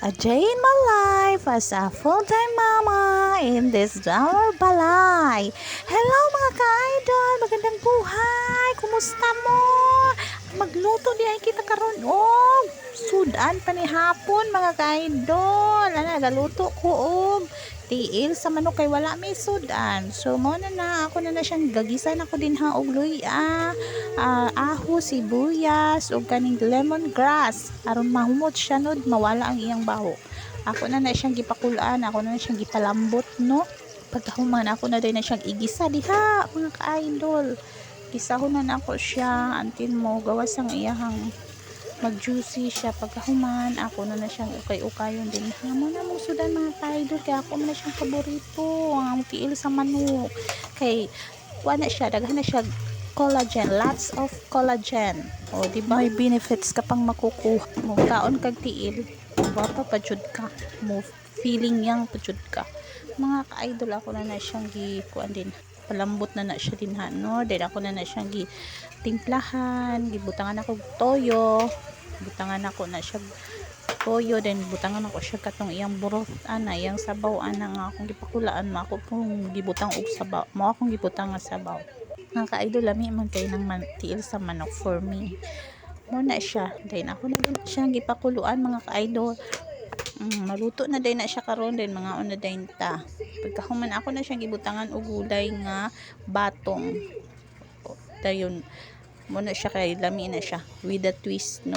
A day in my life as a full-time mama in this dollar balay. Hello mga ka-idol, magandang buhay. Kumusta mo? Magluto di ay kita karon og sudan pa ni hapon mga ka-idol. Nagaluto ko og tiil sa manok kay wala may sudan. So mo na ako na siyang gagisan ako din ha og luya, aho, sibuyas ug kaning lemongrass aron mahumot siya nod mawala ang iyang baho. Ako na siyang gipakulaan, ako na siyang gipalambot no. Pagkahuman ako na din na siyang igisa diha mga ka-idol. Gisahunan ako siya until mo gawas ang iyahang mag-juicy siya. Pagkahuman ako na siyang ukay-ukayon din mo na mo sudan mga ka-idol kaya ako na siyang paborito ang tiil sa manok kay wala siya daghan na siya collagen, lots of collagen. O di ba may benefits ka pang makukuha mo kaon kag tiil bata pa jud ka mo feeling yang pa jud ka mga ka-idol. Ako na siyang gikuan din palambot na siya din ha no. Then ako na siyang gitimplahan, gibutangan ako toyo, butangan ako na siya toyo, then butangan ako siya katong iyang broth ana iyang sabaw ana nga akong gipakulaan mo ako kung gibutang og sabaw mo akong gibutang nga sabaw mga ka-idol. Lami man kay nang tiil sa manok for me mo na siya. Then ako na din siyang gipakuluan mga ka-idol. Maluto na din na siya karon din mga una din ta. Pagkahuman ako na siyang gibutangan og gulay nga batong. Dayon mo na siya kay lami na siya with a twist no.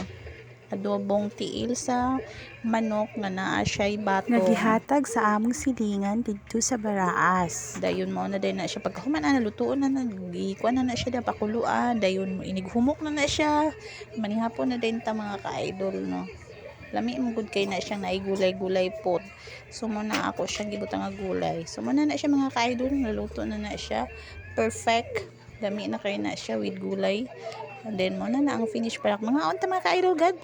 Adobong tiil sa manok nga naa siya'y batong Nagihatag sa among silingan didto sa Baraas. dayon mo na din na siya. Pagkahuman na lutuon na gikuan na siya da pakuluan. Dayon inighumok na siya manihapon na din ta mga ka-idol no. Lami mo gud kay na siyang naigulay-gulay pot. So mo na ako siyang gibutang nga gulay. So mo na siya mga ka-idol, naluto na siya. Perfect. Lami na kay na siya with gulay. And then mo na ang finish product. Mga unta mga ka-idol, God bless.